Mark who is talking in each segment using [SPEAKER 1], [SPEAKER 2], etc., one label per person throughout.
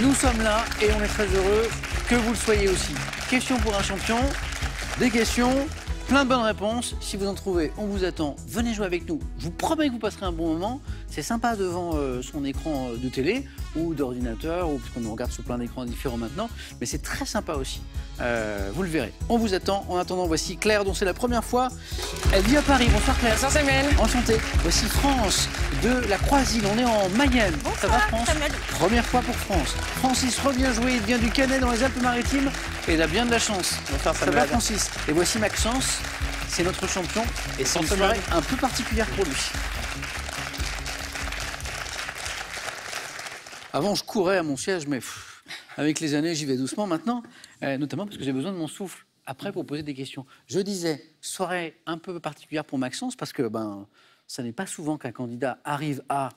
[SPEAKER 1] Nous sommes là et on est très heureux que vous le soyez aussi. Question pour un champion, des questions, plein de bonnes réponses. Si vous en trouvez, on vous attend. Venez jouer avec nous. Je vous promets que vous passerez un bon moment. C'est sympa devant son écran de télé ou d'ordinateur, ou puisqu'on nous regarde sur plein d'écrans différents maintenant. Mais c'est très sympa aussi. Vous le verrez. On vous attend. En attendant, voici Claire, dont c'est la première fois. Elle vit à Paris. Bonsoir Claire.
[SPEAKER 2] Bonsoir Samuel.
[SPEAKER 1] Enchantée. Voici France de la Croisille. On est en Mayenne.
[SPEAKER 2] Bonsoir,
[SPEAKER 1] ça va France
[SPEAKER 2] Samuel.
[SPEAKER 1] Première fois pour France. Francis revient jouer. Il vient du Canet dans les Alpes-Maritimes. Et il a bien de la chance.
[SPEAKER 3] Bonsoir
[SPEAKER 1] Ça
[SPEAKER 3] Samuel.
[SPEAKER 1] va Francis. Et voici Maxence. C'est notre champion. Et c'est une soirée un peu particulière pour lui. Avant, je courais à mon siège, mais avec les années, j'y vais doucement maintenant, notamment parce que j'ai besoin de mon souffle après pour poser des questions. Je disais, soirée un peu particulière pour Maxence, parce que ça n'est pas souvent qu'un candidat arrive à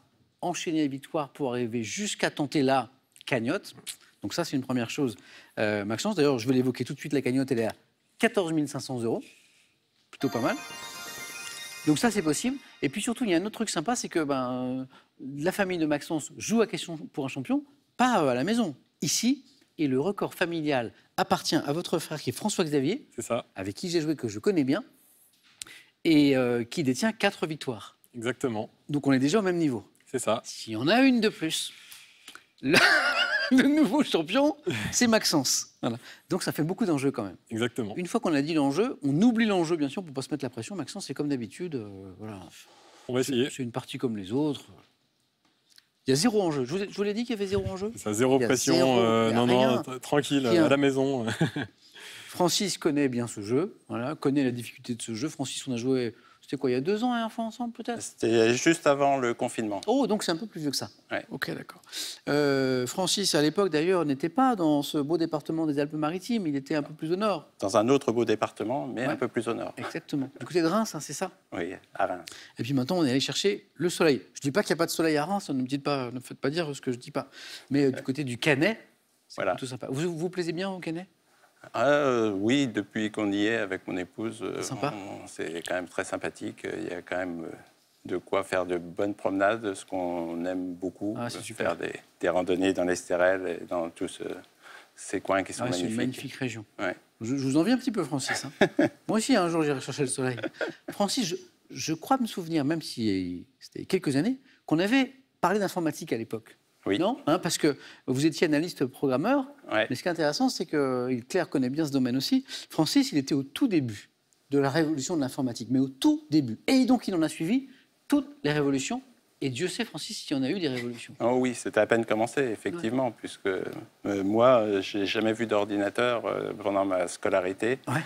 [SPEAKER 1] enchaîner les victoires pour arriver jusqu'à tenter la cagnotte. Donc ça, c'est une première chose. Maxence, d'ailleurs, je vais l'évoquer tout de suite, la cagnotte, elle est à 14 500 €. Plutôt pas mal. Donc ça, c'est possible. Et puis surtout, il y a un autre truc sympa, c'est que la famille de Maxence joue à Question pour un champion, pas à la maison, ici. Et le record familial appartient à votre frère qui est François-Xavier,
[SPEAKER 3] C'est ça,
[SPEAKER 1] avec qui j'ai joué, que je connais bien, et qui détient 4 victoires.
[SPEAKER 3] exactement.
[SPEAKER 1] Donc on est déjà au même niveau.
[SPEAKER 3] C'est ça.
[SPEAKER 1] S'il y en a une de plus, le nouveau champion, c'est Maxence. Voilà. Donc ça fait beaucoup d'enjeux quand même.
[SPEAKER 3] Exactement.
[SPEAKER 1] Une fois qu'on a dit l'enjeu, on oublie l'enjeu bien sûr pour ne pas se mettre la pression. Maxence, c'est comme d'habitude. Voilà.
[SPEAKER 3] On va essayer.
[SPEAKER 1] C'est une partie comme les autres. Il y a 0 enjeu. Je vous l'ai dit qu'il y avait 0 enjeu.
[SPEAKER 3] Ça, zéro
[SPEAKER 1] Il y a
[SPEAKER 3] pression.
[SPEAKER 1] zéro, il y a rien.
[SPEAKER 3] Tranquille,
[SPEAKER 1] Rien.
[SPEAKER 3] à la maison.
[SPEAKER 1] Francis connaît bien ce jeu, voilà, connaît la difficulté de ce jeu. Francis, on a joué, c'était quoi, il y a 2 ans et un fois ensemble peut-être?
[SPEAKER 4] C'était juste avant le confinement.
[SPEAKER 1] Oh, donc c'est un peu plus vieux que ça.
[SPEAKER 4] Ouais.
[SPEAKER 1] Ok, d'accord. Francis, à l'époque d'ailleurs, n'était pas dans ce beau département des Alpes-Maritimes, il était un peu plus au nord.
[SPEAKER 4] Dans un autre beau département, mais
[SPEAKER 1] Ouais.
[SPEAKER 4] un peu plus au nord.
[SPEAKER 1] Exactement. Du côté de Reims, hein, c'est ça?
[SPEAKER 4] Oui, à Reims.
[SPEAKER 1] Et puis maintenant, on est allé chercher le soleil. Je ne dis pas qu'il n'y a pas de soleil à Reims, ne me faites pas dire ce que je ne dis pas. Mais du côté du Canet, c'est
[SPEAKER 4] Voilà.
[SPEAKER 1] plutôt sympa. Vous plaisez bien au Canet?
[SPEAKER 4] Oui, depuis qu'on y est avec mon épouse,
[SPEAKER 1] Sympa.
[SPEAKER 4] c'est quand même très sympathique. Il y a quand même de quoi faire de bonnes promenades, ce qu'on aime beaucoup.
[SPEAKER 1] Ah, c'est super.
[SPEAKER 4] Faire des randonnées dans l'Estérel et dans tous ces coins qui sont
[SPEAKER 1] Ouais, c'est
[SPEAKER 4] magnifiques.
[SPEAKER 1] une magnifique région.
[SPEAKER 4] Ouais.
[SPEAKER 1] Je vous envie un petit peu, Francis. Hein. Moi aussi, un jour, j'irai chercher le soleil. Francis, je crois me souvenir, même si c'était quelques années, qu'on avait parlé d'informatique à l'époque.
[SPEAKER 4] Oui.
[SPEAKER 1] Non, hein, parce que vous étiez analyste programmeur.
[SPEAKER 4] Ouais.
[SPEAKER 1] Mais ce qui est intéressant, c'est que Claire connaît bien ce domaine aussi. Francis, il était au tout début de la révolution de l'informatique, mais au tout début. Et donc, il en a suivi toutes les révolutions. Et Dieu sait, Francis, s'il y en a eu des révolutions.
[SPEAKER 4] Oh oui, c'était à peine commencé, effectivement, puisque moi, j'ai jamais vu d'ordinateur pendant ma scolarité.
[SPEAKER 1] Ouais.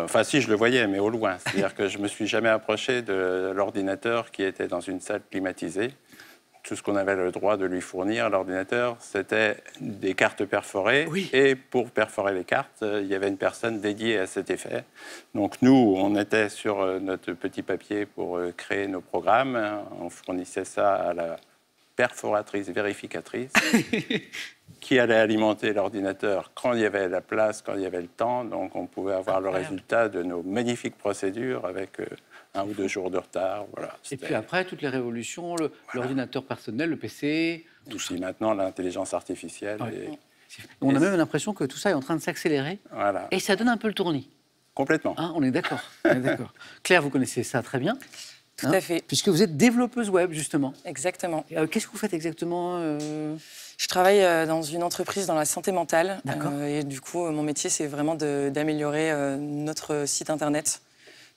[SPEAKER 4] Enfin, si, je le voyais, mais au loin. C'est-à-dire que je me suis jamais approché de l'ordinateur qui était dans une salle climatisée. Tout ce qu'on avait le droit de lui fournir, l'ordinateur, c'était des cartes perforées.
[SPEAKER 1] Oui.
[SPEAKER 4] Et pour perforer les cartes, il y avait une personne dédiée à cet effet. Donc nous, on était sur notre petit papier pour créer nos programmes. On fournissait ça à la perforatrice vérificatrice qui allait alimenter l'ordinateur quand il y avait la place, quand il y avait le temps. Donc on pouvait avoir le résultat de nos magnifiques procédures avec 1 ou 2 jours de retard. Voilà.
[SPEAKER 1] Et puis après, toutes les révolutions, l'ordinateur personnel, le PC,
[SPEAKER 4] tout ça. Maintenant, l'intelligence artificielle.
[SPEAKER 1] Ouais.
[SPEAKER 4] Et...
[SPEAKER 1] On a même l'impression que tout ça est en train de s'accélérer.
[SPEAKER 4] Voilà.
[SPEAKER 1] Et ça donne un peu le tournis.
[SPEAKER 4] Complètement.
[SPEAKER 1] Hein, on est d'accord. On est d'accord. Claire, vous connaissez ça très bien.
[SPEAKER 2] Tout à fait.
[SPEAKER 1] Puisque vous êtes développeuse web, justement.
[SPEAKER 2] Exactement.
[SPEAKER 1] Qu'est-ce que vous faites exactement
[SPEAKER 2] Je travaille dans une entreprise dans la santé mentale.
[SPEAKER 1] D'accord.
[SPEAKER 2] Et du coup, mon métier, c'est vraiment d'améliorer notre site Internet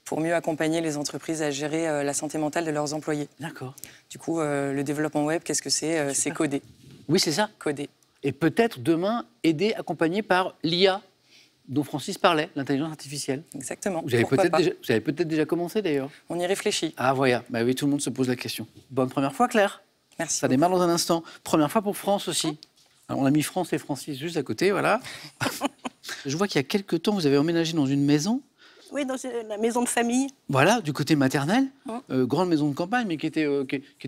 [SPEAKER 2] pour mieux accompagner les entreprises à gérer la santé mentale de leurs employés.
[SPEAKER 1] D'accord.
[SPEAKER 2] Du coup, le développement web, qu'est-ce que c'est? C'est coder.
[SPEAKER 1] Oui, c'est ça.
[SPEAKER 2] Coder.
[SPEAKER 1] Et peut-être demain, aider, accompagné par l'IA dont Francis parlait, l'intelligence artificielle.
[SPEAKER 2] Exactement.
[SPEAKER 1] Vous avez
[SPEAKER 2] Pourquoi
[SPEAKER 1] peut-être déjà commencé, d'ailleurs.
[SPEAKER 2] On y réfléchit.
[SPEAKER 1] Ah, voilà. Bah oui, tout le monde se pose la question. Bonne première fois, Claire.
[SPEAKER 2] Merci.
[SPEAKER 1] Ça démarre dans un instant. Première fois pour France aussi. Alors, on a mis France et Francis juste à côté, voilà. Je vois qu'il y a quelques temps, vous avez emménagé dans une maison.
[SPEAKER 5] Oui, dans la maison de famille.
[SPEAKER 1] Voilà, du côté maternel. Grande maison de campagne, mais qui était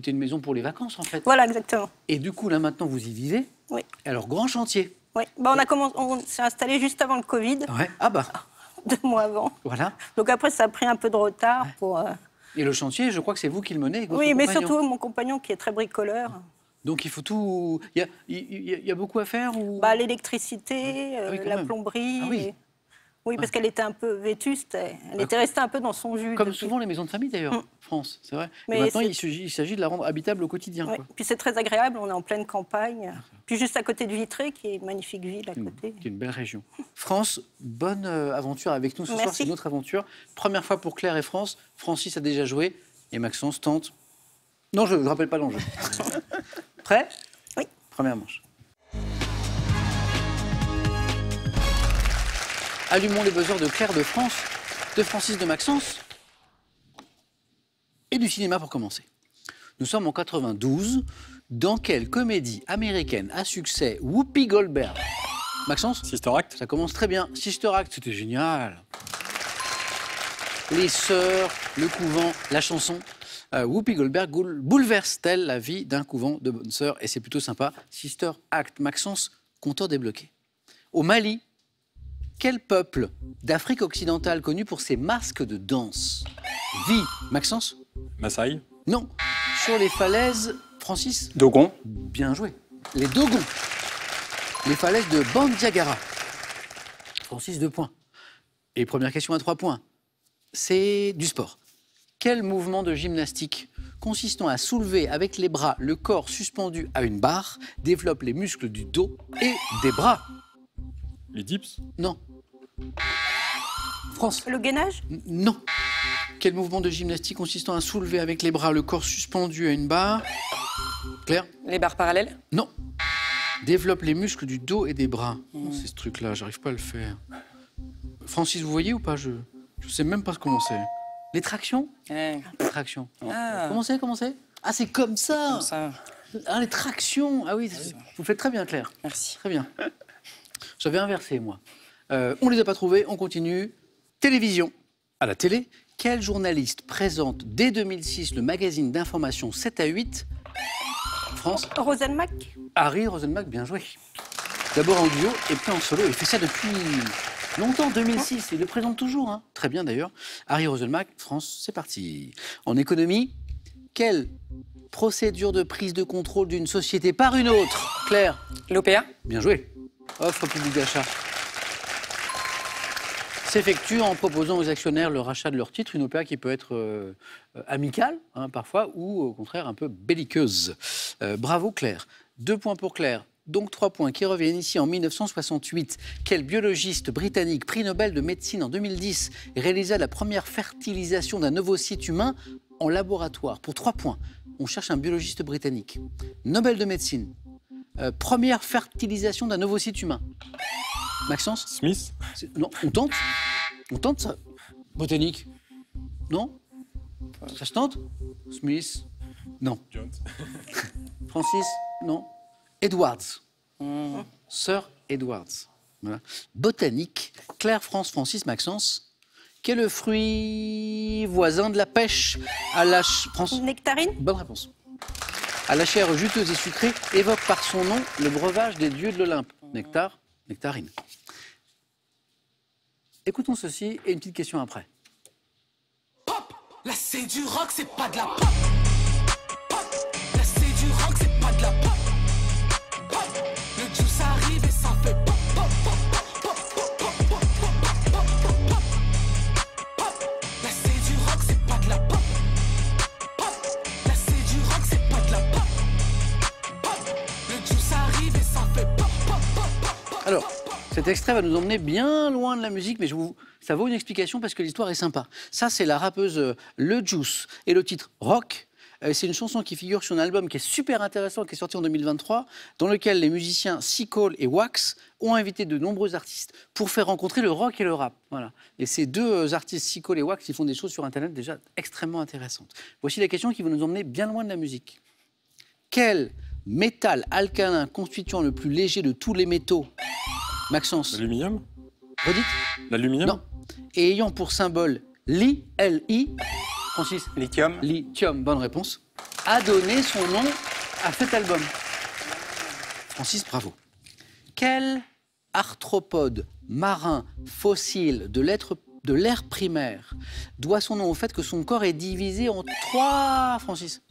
[SPEAKER 1] une maison pour les vacances, en fait.
[SPEAKER 5] Voilà, exactement.
[SPEAKER 1] Et du coup, là, maintenant, vous y vivez.
[SPEAKER 5] Oui.
[SPEAKER 1] Alors, grand chantier.
[SPEAKER 5] Oui. On s'est installé juste avant le Covid,
[SPEAKER 1] Ouais. Ah bah,
[SPEAKER 5] 2 mois avant.
[SPEAKER 1] voilà.
[SPEAKER 5] Donc après, ça a pris un peu de retard pour...
[SPEAKER 1] Et le chantier, je crois que c'est vous qui le menez avec votre
[SPEAKER 5] Oui, mais
[SPEAKER 1] compagnon.
[SPEAKER 5] surtout mon compagnon qui est très bricoleur.
[SPEAKER 1] Donc il faut tout... Il y a beaucoup à faire ou...
[SPEAKER 5] Bah, l'électricité,
[SPEAKER 1] Ah oui, quand
[SPEAKER 5] la
[SPEAKER 1] même.
[SPEAKER 5] plomberie.
[SPEAKER 1] Ah oui.
[SPEAKER 5] Oui, parce qu'elle était un peu vétuste. Elle était restée un peu dans son jus.
[SPEAKER 1] Comme
[SPEAKER 5] depuis.
[SPEAKER 1] souvent les maisons de famille d'ailleurs, France, c'est vrai.
[SPEAKER 5] Mais
[SPEAKER 1] Et maintenant,
[SPEAKER 5] c'est-
[SPEAKER 1] il s'agit de la rendre habitable au quotidien.
[SPEAKER 5] Ouais.
[SPEAKER 1] Quoi.
[SPEAKER 5] Puis c'est très agréable, on est en pleine campagne. Puis juste à côté de Vitré, qui est une magnifique ville à côté.
[SPEAKER 1] Qui est une belle région. France, bonne aventure avec nous ce soir,
[SPEAKER 5] Merci.
[SPEAKER 1] c'est une autre aventure. Première fois pour Claire et France. Francis a déjà joué et Maxence tente. Non, je ne rappelle pas l'enjeu. Prêt?
[SPEAKER 5] Oui.
[SPEAKER 1] Première manche. Allumons les buzzers de Claire de France, de Francis de Maxence et du cinéma pour commencer. Nous sommes en 92. Dans quelle comédie américaine à succès Whoopi Goldberg? Maxence?
[SPEAKER 3] Sister Act.
[SPEAKER 1] Ça commence très bien. Sister Act, c'était génial. Les sœurs, le couvent, la chanson. Whoopi Goldberg bouleverse-t-elle la vie d'un couvent de bonnes sœurs? Et c'est plutôt sympa. Sister Act, Maxence, compteur débloqué. Au Mali, quel peuple d'Afrique occidentale connu pour ses masques de danse vit? Maxence?
[SPEAKER 3] Maasai.
[SPEAKER 1] Non. Sur les falaises, Francis?
[SPEAKER 4] Dogon.
[SPEAKER 1] Bien joué. Les Dogons. Les falaises de Bandiagara. Francis, 2 points. Et première question à 3 points. C'est du sport. Quel mouvement de gymnastique consistant à soulever avec les bras le corps suspendu à une barre développe les muscles du dos et des bras?
[SPEAKER 3] Les dips.
[SPEAKER 1] Non. France?
[SPEAKER 5] Le gainage?
[SPEAKER 1] Non. Quel mouvement de gymnastique consistant à soulever avec les bras le corps suspendu à une barre? Claire?
[SPEAKER 2] Les barres parallèles?
[SPEAKER 1] Non. Développe les muscles du dos et des bras. Oh, c'est ce truc-là, j'arrive pas à le faire. Francis, vous voyez ou pas? Je sais même pas comment c'est. Les tractions?
[SPEAKER 2] Ouais.
[SPEAKER 1] Les tractions.
[SPEAKER 2] Ah,
[SPEAKER 1] Comment c'est? Ah, c'est comme ça.
[SPEAKER 2] comme ça.
[SPEAKER 1] Ah, les tractions. Ah oui, vous faites très bien, Claire.
[SPEAKER 2] Merci.
[SPEAKER 1] Très bien. J'avais inversé, moi. On les a pas trouvés, on continue. Télévision. À la télé, quel journaliste présente dès 2006 le magazine d'information 7 à 8? France?
[SPEAKER 5] Rosenmack?
[SPEAKER 1] Harry Rosenmack, bien joué. D'abord en duo et puis en solo. Il fait ça depuis longtemps, 2006. Il le présente toujours. Hein. Très bien d'ailleurs. Harry Rosenmack, France, c'est parti. En économie, quelle procédure de prise de contrôle d'une société par une autre? Claire?
[SPEAKER 2] L'OPA?
[SPEAKER 1] Bien joué. Offre publique d'achat. S'effectue en proposant aux actionnaires le rachat de leurs titres, une OPA qui peut être amicale hein, parfois ou au contraire un peu belliqueuse. Bravo Claire. 2 points pour Claire, donc 3 points qui reviennent ici en 1968. Quel biologiste britannique, prix Nobel de médecine en 2010, réalisa la première fertilisation d'un ovocyte humain en laboratoire? Pour 3 points, on cherche un biologiste britannique. Nobel de médecine, première fertilisation d'un ovocyte humain. Maxence?
[SPEAKER 3] Smith.
[SPEAKER 1] Non, on tente. On tente ça. Botanique. Non? Ça se tente? Smith? Non.
[SPEAKER 3] Jones.
[SPEAKER 1] Francis? Non. Edwards. Sir Edwards. Voilà. Botanique. Claire, France, Francis, Maxence. Quel est le fruit voisin de la pêche à la... France?
[SPEAKER 5] Nectarine?
[SPEAKER 1] Bonne réponse. À la chair juteuse et sucrée, évoque par son nom le breuvage des dieux de l'Olympe. Nectar, nectarine. Écoutons ceci et une petite question après.
[SPEAKER 6] Pop, là c'est du rock, c'est pas de la pop. Pop, là c'est du rock, c'est pas de la pop. Pop, le juice arrive et ça fait pop, pop, pop, pop, pop, pop, pop, pop, pop, pop, pop. Pop, là c'est du rock, c'est pas de la pop. Pop, là c'est du rock, c'est pas de la pop. Pop, le juice arrive et ça fait pop, pop, pop, pop, pop.
[SPEAKER 1] Alors, cet extrait va nous emmener bien loin de la musique, mais ça vaut une explication parce que l'histoire est sympa. Ça, c'est la rappeuse Le Juice et le titre Rock. C'est une chanson qui figure sur un album qui est super intéressant, qui est sorti en 2023, dans lequel les musiciens Seacole et Wax ont invité de nombreux artistes pour faire rencontrer le rock et le rap. Voilà. Et ces deux artistes, Seacole et Wax, ils font des choses sur Internet déjà extrêmement intéressantes. Voici la question qui va nous emmener bien loin de la musique. Quel métal alcalin constituant le plus léger de tous les métaux? Maxence?
[SPEAKER 3] L'aluminium.
[SPEAKER 1] Redites?
[SPEAKER 3] L'aluminium.
[SPEAKER 1] Non. Et ayant pour symbole Li, L-I, Francis?
[SPEAKER 4] Lithium.
[SPEAKER 1] Lithium, bonne réponse, a donné son nom à cet album. Francis, bravo. Quel arthropode marin fossile de l'ère primaire doit son nom au fait que son corps est divisé en 3, Francis?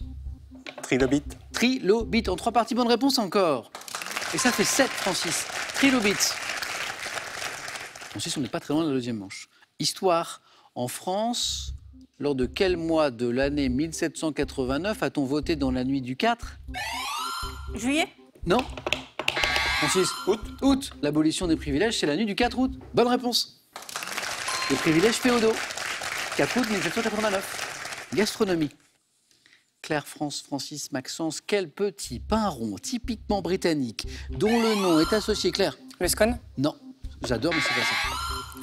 [SPEAKER 4] Trilobite.
[SPEAKER 1] Trilobite. En 3 parties, bonne réponse encore. Et ça fait 7, Francis. Trilobite. Francis, on n'est pas très loin de la deuxième manche. Histoire. En France, lors de quel mois de l'année 1789 a-t-on voté dans la nuit du 4 ?
[SPEAKER 5] Juillet?
[SPEAKER 1] Non. Francis, août. L'abolition des privilèges, c'est la nuit du 4 août. Bonne réponse. Les privilèges féodaux. 4 août 1789. Gastronomie. Claire, France, Francis, Maxence, quel petit pain rond typiquement britannique dont le nom est associé, Claire?
[SPEAKER 2] Le scone?
[SPEAKER 1] Non. J'adore, mais c'est pas ça.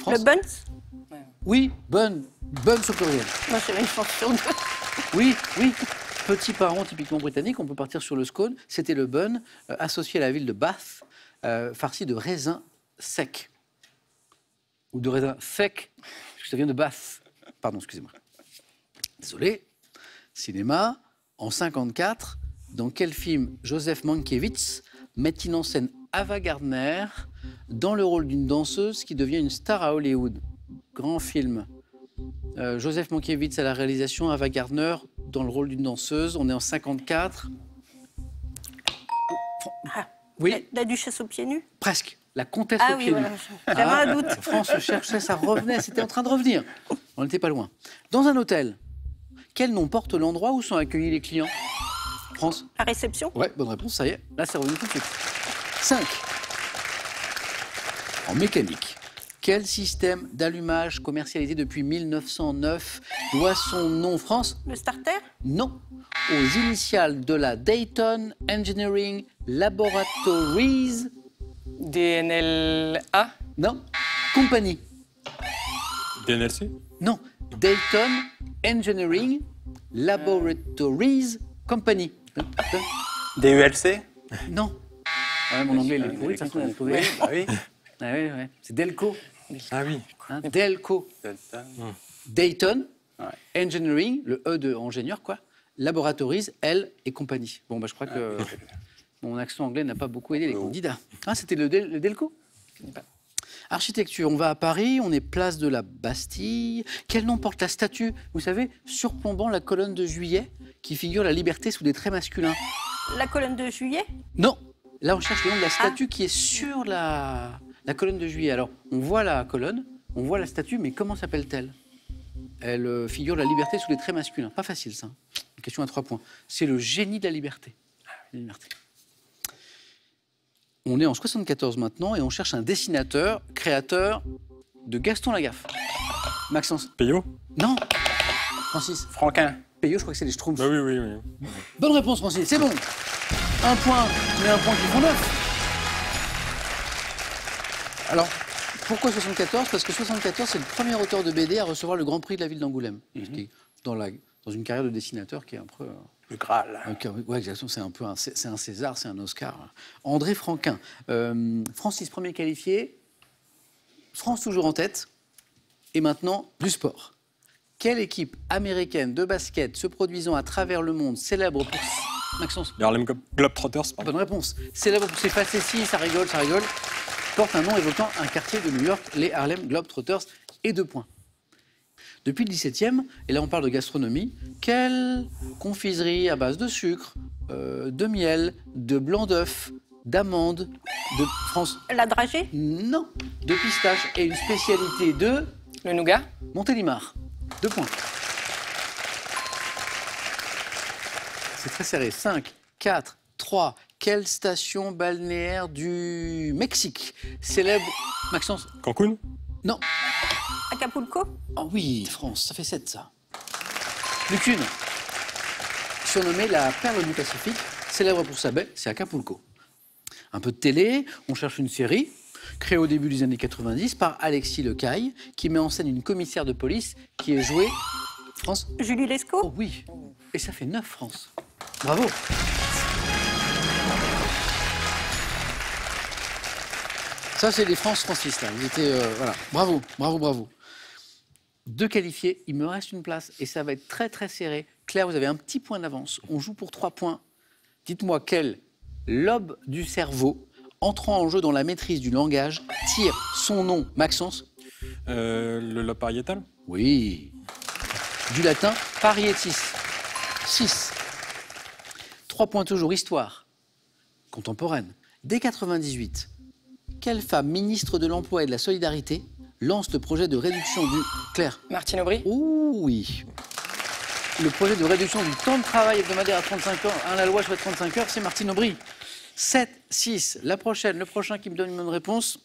[SPEAKER 1] France?
[SPEAKER 5] Le buns?
[SPEAKER 1] Oui, bonne au pluriel.
[SPEAKER 5] Moi, j'avais une chance sur 2.
[SPEAKER 1] Oui. Petit pain rond typiquement britannique, on peut partir sur le scone. C'était le bun, associé à la ville de Bath, farci de raisins secs. Ou de raisins secs, parce que ça vient de Bath. Pardon, excusez-moi. Désolé. Cinéma, en 1954, dans quel film Joseph Mankiewicz met-il en scène Ava Gardner dans le rôle d'une danseuse qui devient une star à Hollywood? Grand film. Joseph Mankiewicz à la réalisation, Ava Gardner dans le rôle d'une danseuse. On est en 1954. Oui,
[SPEAKER 5] La duchesse aux pieds nus?
[SPEAKER 1] presque. La comtesse
[SPEAKER 5] Ah
[SPEAKER 1] aux
[SPEAKER 5] oui,
[SPEAKER 1] pieds
[SPEAKER 5] voilà.
[SPEAKER 1] nus.
[SPEAKER 5] J'avais un doute.
[SPEAKER 1] France cherchait, ça revenait, c'était en train de revenir. On n'était pas loin. Dans un hôtel, quel nom porte l'endroit où sont accueillis les clients? France?
[SPEAKER 5] La réception?
[SPEAKER 1] Ouais, bonne réponse, ça y est. Là, c'est revenu tout de suite. 5. En mécanique, quel système d'allumage commercialisé depuis 1909 doit son nom, France?
[SPEAKER 5] Le starter?
[SPEAKER 1] Non. Aux initiales de la Dayton Engineering Laboratories.
[SPEAKER 2] DNLA?
[SPEAKER 1] Non. Company.
[SPEAKER 3] DNLC?
[SPEAKER 1] Non. Dayton Engineering Laboratories Company.
[SPEAKER 4] DULC?
[SPEAKER 1] Non. Ouais, mon anglais, il est pourri, de toute façon, on a trouvé.
[SPEAKER 4] Bah oui.
[SPEAKER 1] Ah oui, ouais. C'est Delco.
[SPEAKER 3] Ah oui.
[SPEAKER 1] Hein, Delco. Dayton Engineering, le E de ingénieur, quoi. Laboratories, L et compagnie. Bon, bah, je crois que mon accent anglais n'a pas beaucoup aidé les candidats. Ah, c'était le Delco? Architecture, on va à Paris, on est place de la Bastille. Quel nom porte la statue, vous savez, surplombant la colonne de Juillet, qui figure la liberté sous des traits masculins?
[SPEAKER 5] La colonne de Juillet?
[SPEAKER 1] Non. Là, on cherche le nom de la statue qui est sur la colonne de Juillet. Alors, on voit la colonne, on voit la statue, mais comment s'appelle-t-elle? Elle figure la liberté sous les traits masculins. Pas facile, ça. Une question à 3 points. C'est le génie de la liberté. La liberté. On est en 74 maintenant et on cherche un dessinateur, créateur de Gaston Lagaffe. Maxence?
[SPEAKER 3] Payot?
[SPEAKER 1] Non. Francis?
[SPEAKER 4] Franquin.
[SPEAKER 1] Payot, je crois que c'est les Schtroumpfs.
[SPEAKER 3] Bah oui.
[SPEAKER 1] Bonne réponse, Francis, c'est bon. Un point, mais un point qui font 9. Alors, pourquoi 74? Parce que 74, c'est le premier auteur de BD à recevoir le Grand Prix de la ville d'Angoulême. Ce qui est dans une carrière de dessinateur qui est un peu...
[SPEAKER 4] Le Graal.
[SPEAKER 1] Oui, exactement, c'est un peu c'est un César, c'est un Oscar. André Franquin. Francis, premier qualifié. France toujours en tête. Et maintenant, du sport. Quelle équipe américaine de basket se produisant à travers le monde, célèbre pour... Maxence?
[SPEAKER 3] Les Harlem Globetrotters.
[SPEAKER 1] Bonne réponse. Célèbre pour ses facéties, ça rigole, porte un nom évoquant un quartier de New York, les Harlem Globetrotters, et 2 points. Depuis le XVIIe, et là on parle de gastronomie, quelle confiserie à base de sucre, de miel, de blanc d'œuf, d'amande, de France?
[SPEAKER 5] La dragée?
[SPEAKER 1] Non, de pistache, et une spécialité de...
[SPEAKER 2] Le nougat?
[SPEAKER 1] Montélimar. 2 points. C'est très serré. 5, 4, 3. Quelle station balnéaire du Mexique célèbre... Maxence?
[SPEAKER 3] Cancun?
[SPEAKER 1] Non.
[SPEAKER 5] Acapulco?
[SPEAKER 1] Oh oui, France, ça fait 7, ça. Plus qu'une. Surnommée la perle du Pacifique, célèbre pour sa baie, c'est Acapulco. Un peu de télé, on cherche une série, créée au début des années 90 par Alexis Lecaille, qui met en scène une commissaire de police qui est jouée... France?
[SPEAKER 5] Julie Lescaut?
[SPEAKER 1] Oh oui. Et ça fait 9, France. Bravo. Ça, c'est les France-Francis, là. Vous étiez... voilà. Bravo. 2 qualifiés, il me reste une place et ça va être très très serré. Claire, vous avez un petit point d'avance. On joue pour 3 points. Dites-moi quel lobe du cerveau, entrant en jeu dans la maîtrise du langage, tire son nom, Maxence?
[SPEAKER 3] Le lobe pariétal?
[SPEAKER 1] Oui. Du latin parietis. 6. 3 points toujours, histoire contemporaine. Dès 98, quelle femme ministre de l'Emploi et de la Solidarité lance le projet de réduction du... Claire.
[SPEAKER 2] Martine Aubry.
[SPEAKER 1] Ouh, oui. Le projet de réduction du temps de travail hebdomadaire à 35 heures, la loi sur les 35 heures, c'est Martine Aubry. 7, 6, le prochain qui me donne une bonne réponse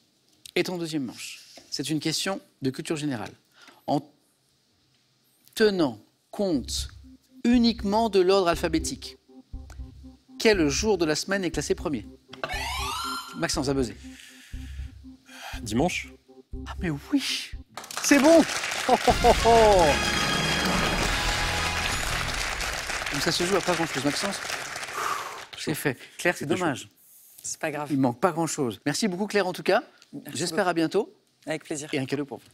[SPEAKER 1] est en deuxième manche. C'est une question de culture générale. En tenant compte uniquement de l'ordre alphabétique, quel jour de la semaine est classé premier? Maxence a buzzé.
[SPEAKER 3] Dimanche.
[SPEAKER 1] Ah mais oui, c'est bon. Oh, oh, oh, oh. Donc ça se joue à pas grand-chose, Maxence. C'est fait. Claire, c'est dommage.
[SPEAKER 2] C'est pas grave.
[SPEAKER 1] Il manque pas grand-chose. Merci beaucoup Claire en tout cas. J'espère à bientôt.
[SPEAKER 2] Avec plaisir.
[SPEAKER 1] Et un cadeau pour vous.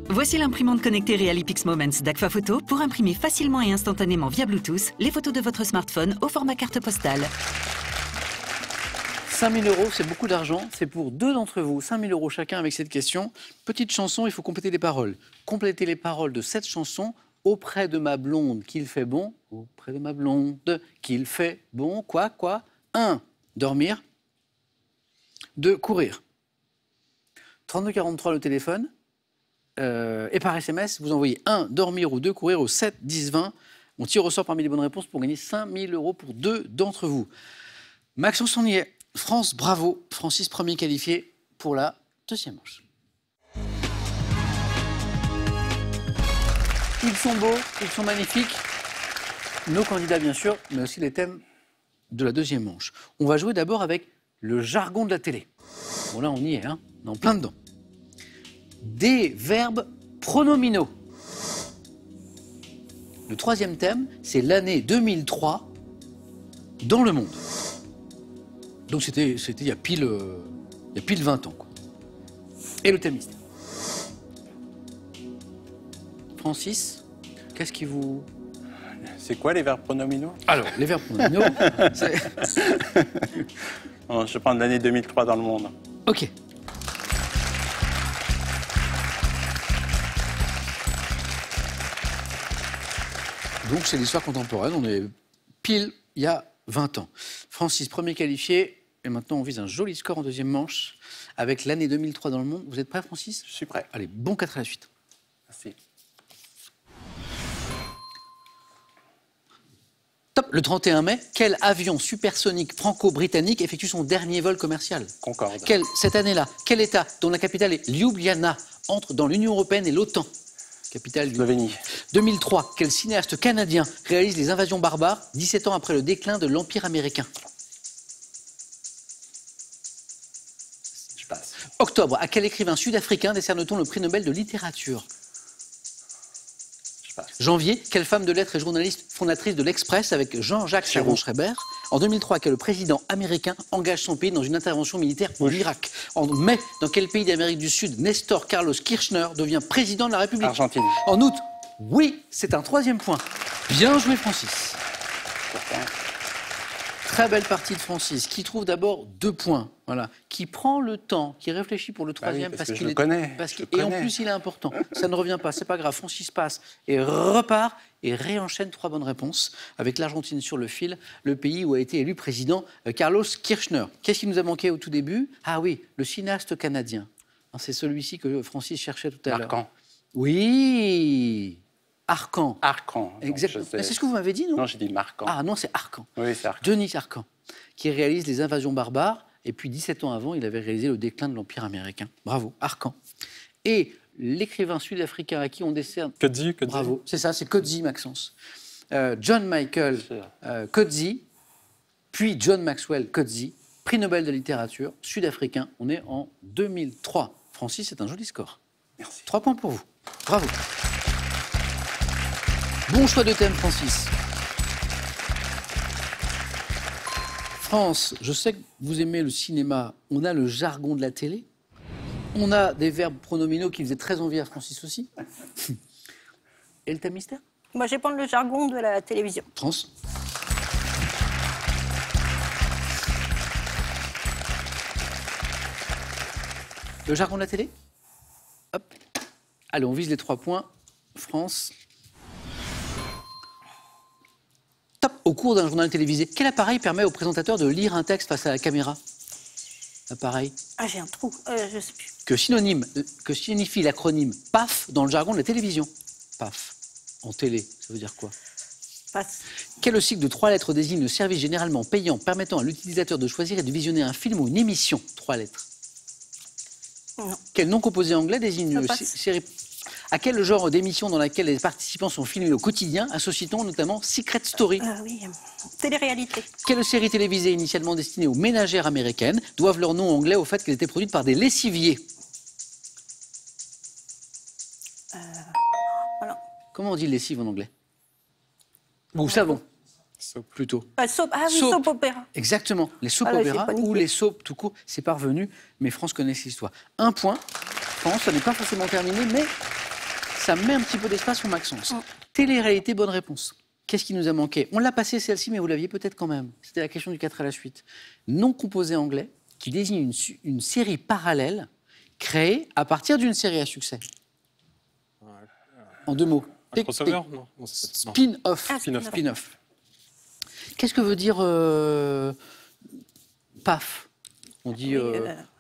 [SPEAKER 7] Voici l'imprimante connectée Realipix Moments d'Agfa Photo pour imprimer facilement et instantanément via Bluetooth les photos de votre smartphone au format carte postale.
[SPEAKER 1] 5 000 €, c'est beaucoup d'argent. C'est pour 2 d'entre vous. 5 000 € chacun avec cette question. Petite chanson, il faut compléter les paroles. Complétez les paroles de cette chanson. Auprès de ma blonde qu'il fait bon. Auprès de ma blonde qu'il fait bon. Quoi 1. Dormir. 2. Courir. 3243 le téléphone. Et par SMS, vous envoyez 1. Dormir ou 2. Courir au 7 10 20. On tire au sort parmi les bonnes réponses pour gagner 5 000 € pour 2 d'entre vous. Maxence, on y est. France, bravo. Francis, premier qualifié pour la deuxième manche. Ils sont beaux, ils sont magnifiques. Nos candidats, bien sûr, mais aussi les thèmes de la deuxième manche. On va jouer d'abord avec le jargon de la télé. Bon, là, on y est, hein, on est en plein dedans. Des verbes pronominaux. Le troisième thème, c'est l'année 2003 dans le monde. Donc c'était il y a pile 20 ans, quoi. Et le thème mystère. Francis, qu'est-ce qui vous...
[SPEAKER 4] C'est quoi les verbes pronominaux?
[SPEAKER 1] Alors, les verbes pronominaux, c'est...
[SPEAKER 4] Je vais prendre l'année 2003 dans le monde.
[SPEAKER 1] Ok. Donc c'est l'histoire contemporaine, on est pile il y a 20 ans. Francis, premier qualifié, et maintenant on vise un joli score en deuxième manche avec l'année 2003 dans le monde. Vous êtes prêt, Francis?
[SPEAKER 4] Je suis prêt.
[SPEAKER 1] Allez, bon 4 à la suite.
[SPEAKER 4] Merci.
[SPEAKER 1] Top. Le 31 mai, quel avion supersonique franco-britannique effectue son dernier vol commercial?
[SPEAKER 4] Concorde.
[SPEAKER 1] Cette année-là, quel État, dont la capitale est Ljubljana, entre dans l'Union européenne et l'OTAN? Capitale du...
[SPEAKER 4] Slovénie.
[SPEAKER 1] 2003, quel cinéaste canadien réalise Les Invasions barbares 17 ans après le déclin de l'Empire américain?
[SPEAKER 4] Je passe.
[SPEAKER 1] Octobre, à quel écrivain sud-africain décerne-t-on le prix Nobel de littérature?
[SPEAKER 4] Je passe.
[SPEAKER 1] Janvier, quelle femme de lettres et journaliste fondatrice de l'Express avec Jean-Jacques Servan-Schreiber? En 2003, quel président américain engage son pays dans une intervention militaire en Irak? En mai, dans quel pays d'Amérique du Sud Néstor Carlos Kirchner devient président de la République?
[SPEAKER 4] Argentine.
[SPEAKER 1] En août, oui, c'est un 3e point. Bien joué, Francis.
[SPEAKER 4] Pourtant,
[SPEAKER 1] Très belle partie de Francis, qui trouve d'abord 2 points, voilà, qui prend le temps, qui réfléchit pour le 3e
[SPEAKER 4] parce que
[SPEAKER 1] qu'il
[SPEAKER 4] je le connais,
[SPEAKER 1] et en plus il est important. Ça ne revient pas, c'est pas grave. Francis passe et repart et réenchaîne 3 bonnes réponses avec l'Argentine sur le fil, le pays où a été élu président Carlos Kirchner. Qu'est-ce qui nous a manqué au tout début? Ah oui, le cinéaste canadien. C'est celui-ci que Francis cherchait tout à l'heure.
[SPEAKER 4] Arcan.
[SPEAKER 1] Oui, Arcan.
[SPEAKER 4] Arcan.
[SPEAKER 1] Exactement. C'est ce que vous m'avez dit, non?
[SPEAKER 4] Non, j'ai dit Marcan.
[SPEAKER 1] Ah non, c'est Arcan.
[SPEAKER 4] Oui, c'est Arcan.
[SPEAKER 1] Denis Arcan, qui réalise Les Invasions barbares. Et puis 17 ans avant, il avait réalisé Le déclin de l'Empire américain. Bravo, Arcan. Et l'écrivain sud-africain à qui on décerne...
[SPEAKER 3] Coetzee.
[SPEAKER 1] Bravo, c'est ça, c'est Coetzee, Maxence. John Michael Coetzee, puis John Maxwell Coetzee, prix Nobel de littérature, sud-africain. On est en 2003. Francis, c'est un joli score.
[SPEAKER 4] Merci.
[SPEAKER 1] 3 points pour vous. Bravo. Bon choix de thème, Francis. France, je sais que vous aimez le cinéma. On a le jargon de la télé. On a des verbes pronominaux qui faisaient très envie à Francis aussi. Et le thème mystère?
[SPEAKER 5] Moi, je vais prendre le jargon de la télévision.
[SPEAKER 1] France. Le jargon de la télé? Hop. Allez, on vise les 3 points. France. Top. au cours d'un journal télévisé. Quel appareil permet au présentateur de lire un texte face à la caméra? Appareil.
[SPEAKER 5] Ah, j'ai un trou. Je sais plus.
[SPEAKER 1] Que signifie l'acronyme PAF dans le jargon de la télévision? PAF. En télé, ça veut dire quoi?
[SPEAKER 5] Passe.
[SPEAKER 1] Quel cycle de 3 lettres désigne le service généralement payant permettant à l'utilisateur de choisir et de visionner un film ou une émission? 3 lettres.
[SPEAKER 5] Non.
[SPEAKER 1] Quel nom composé anglais désigne
[SPEAKER 5] Ça passe.
[SPEAKER 1] série? À quel genre d'émission dans laquelle les participants sont filmés au quotidien associe-t-on notamment Secret Story?
[SPEAKER 5] Oui, télé-réalité.
[SPEAKER 1] Quelle série télévisée initialement destinée aux ménagères américaines doivent leur nom anglais au fait qu'elle était produite par des lessiviers?
[SPEAKER 5] Voilà.
[SPEAKER 1] Comment on dit lessive en anglais? Ou savon,
[SPEAKER 3] Soap.
[SPEAKER 1] plutôt.
[SPEAKER 5] Soap. Ah oui,
[SPEAKER 1] Soap.
[SPEAKER 5] soap opéra.
[SPEAKER 1] Exactement. Les soap
[SPEAKER 5] Ah là, j'ai
[SPEAKER 1] opéras
[SPEAKER 5] paniqué.
[SPEAKER 1] ou les soap tout court, c'est parvenu, mais France connaît cette histoire. 1 point. France, ça n'est pas forcément terminé, mais ça met un petit peu d'espace pour Maxence. Télé-réalité, bonne réponse. Qu'est-ce qui nous a manqué? On l'a passé celle-ci, mais vous l'aviez peut-être quand même. C'était la question du 4 à la suite. Nom composé anglais qui désigne une série parallèle créée à partir d'une série à succès. En 2 mots.
[SPEAKER 3] Un crossover? Non, non, c'est pas- non.
[SPEAKER 1] Spin-off.
[SPEAKER 5] Ah,
[SPEAKER 3] Spin-off.
[SPEAKER 1] Spin-off. Qu'est-ce que veut dire PAF? On dit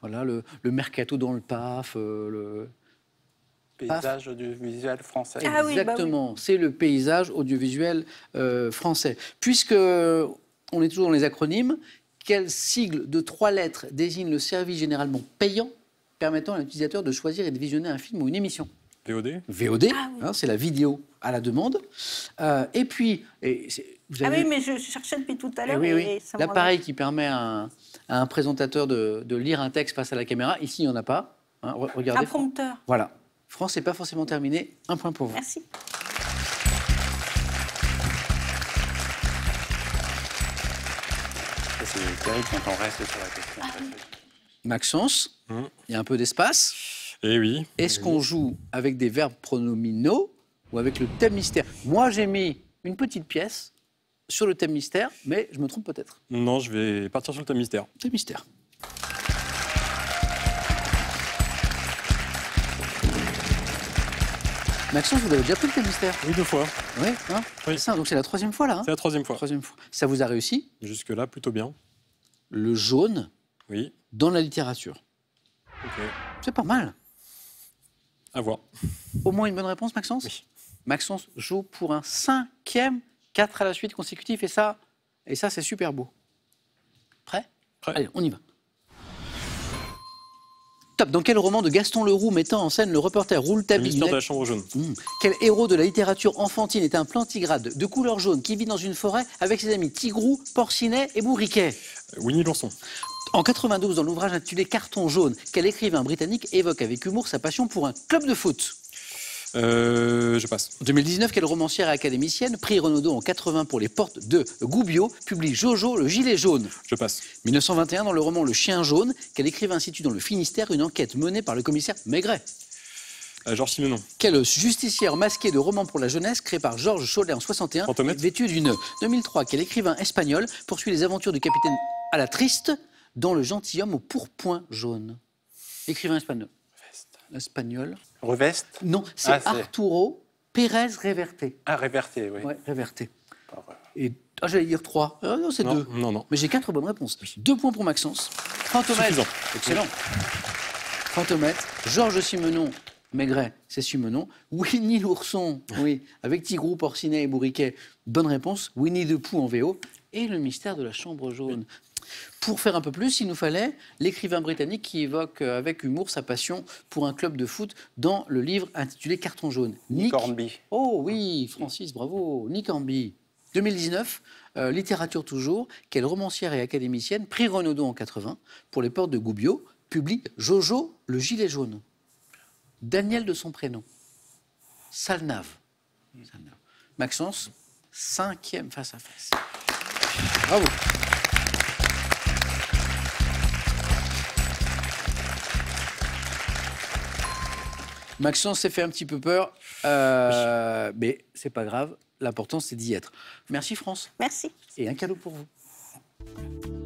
[SPEAKER 1] voilà, le mercato dans le PAF.
[SPEAKER 4] Paysage audiovisuel français.
[SPEAKER 5] Ah oui, bah
[SPEAKER 1] Exactement, c'est le paysage audiovisuel français. Puisque on est toujours dans les acronymes, quel sigle de 3 lettres désigne le service généralement payant permettant à l'utilisateur de choisir et de visionner un film ou une émission?
[SPEAKER 3] VOD?
[SPEAKER 1] VOD,
[SPEAKER 5] Ah oui.
[SPEAKER 1] c'est la vidéo à la demande. Et puis, vous
[SPEAKER 5] Ah
[SPEAKER 1] avez
[SPEAKER 5] oui, mais je cherchais depuis tout à l'heure.
[SPEAKER 1] oui,
[SPEAKER 5] et ça m'en-
[SPEAKER 1] l'appareil qui permet à un présentateur de lire un texte face à la caméra. Ici, il n'y en a pas. Hein, regardez.
[SPEAKER 5] Un prompteur.
[SPEAKER 1] Voilà. France n'est pas forcément terminé. 1 point pour vous.
[SPEAKER 5] Merci.
[SPEAKER 4] C'est terrible quand on reste sur la question.
[SPEAKER 1] Maxence, il y a un peu d'espace.
[SPEAKER 3] Eh oui.
[SPEAKER 1] Est-ce qu'on joue avec des verbes pronominaux ou avec le thème mystère? Moi, j'ai mis une petite pièce sur le thème mystère, mais je me trompe peut-être.
[SPEAKER 3] Non, je vais partir sur le thème mystère.
[SPEAKER 1] Thème mystère. Maxence, vous avez déjà pris le thème mystère?
[SPEAKER 3] Oui, 2 fois.
[SPEAKER 1] Oui, hein
[SPEAKER 3] Oui.
[SPEAKER 1] C'est ça, donc c'est la 3e fois là. Hein
[SPEAKER 3] C'est la 3e fois.
[SPEAKER 1] 3e fois. Ça vous a réussi?
[SPEAKER 3] Jusque-là, plutôt bien.
[SPEAKER 1] Le jaune
[SPEAKER 3] Oui.
[SPEAKER 1] dans la littérature.
[SPEAKER 3] Ok.
[SPEAKER 1] C'est pas mal.
[SPEAKER 3] À voir.
[SPEAKER 1] Au moins une bonne réponse, Maxence?
[SPEAKER 3] Oui.
[SPEAKER 1] Maxence joue pour un 5e 4 à la suite consécutif et ça c'est super beau. Prêt?
[SPEAKER 3] Prêt.
[SPEAKER 1] Allez, on y va. Top. Dans quel roman de Gaston Leroux mettant en scène le reporter
[SPEAKER 3] Le
[SPEAKER 1] Rouletabille
[SPEAKER 3] mystère de la chambre jaune.
[SPEAKER 1] Quel héros de la littérature enfantine est un plantigrade de couleur jaune qui vit dans une forêt avec ses amis Tigrou, Porcinet et Bourriquet?
[SPEAKER 3] Winnie l'ourson.
[SPEAKER 1] En 92, dans l'ouvrage intitulé Carton jaune, quel écrivain britannique évoque avec humour sa passion pour un club de foot?
[SPEAKER 3] Je passe.
[SPEAKER 1] En 2019, quelle romancière et académicienne, prix Renaudot en 80 pour Les Portes de Goubiot, publie Jojo, le gilet jaune?
[SPEAKER 3] Je passe.
[SPEAKER 1] 1921, dans le roman Le Chien jaune, quel écrivain situe dans le Finistère une enquête menée par le commissaire Maigret?
[SPEAKER 3] Georges Simenon.
[SPEAKER 1] Quel justicière masqué de roman pour la jeunesse, créé par Georges Chollet en 61,
[SPEAKER 3] Fantomette.
[SPEAKER 1] vêtu d'une 2003, quel écrivain espagnol poursuit les aventures du capitaine à la triste dans Le gentilhomme au pourpoint jaune? Écrivain espagnol. Espagnol.
[SPEAKER 4] Reveste?
[SPEAKER 1] Non, c'est
[SPEAKER 4] Ah, c'est-
[SPEAKER 1] Arturo Pérez Reverte.
[SPEAKER 4] Ah, Réverté, oui.
[SPEAKER 1] Ouais, Reverte. Et j'allais dire 3. Non, c'est
[SPEAKER 3] Non,
[SPEAKER 1] 2.
[SPEAKER 3] non.
[SPEAKER 1] Mais j'ai 4 bonnes réponses. 2 points pour Maxence. Fantomètre.
[SPEAKER 3] Suffisant.
[SPEAKER 1] Excellent. Fantomètre. Georges Simenon. Maigret, c'est Simenon. Winnie l'ourson, oui, avec Tigrou, Porcinet et Bourriquet. Bonne réponse. Winnie the Pooh en VO. Et le mystère de la chambre jaune. Pour faire un peu plus, il nous fallait l'écrivain britannique qui évoque avec humour sa passion pour un club de foot dans le livre intitulé Carton jaune.
[SPEAKER 4] Nick Hornby.
[SPEAKER 1] Oh oui, Francis, bravo. Nick Hornby. 2019, littérature toujours. Quelle romancière et académicienne, prix Renaudot en 80 pour Les Portes de Goubiot, publie Jojo, le gilet jaune. Daniel de son prénom. Salnave. Maxence, 5e face à face. Bravo. Maxence s'est fait un petit peu peur, mais c'est pas grave. L'important, c'est d'y être. Merci France.
[SPEAKER 5] Merci.
[SPEAKER 1] Et un cadeau pour vous.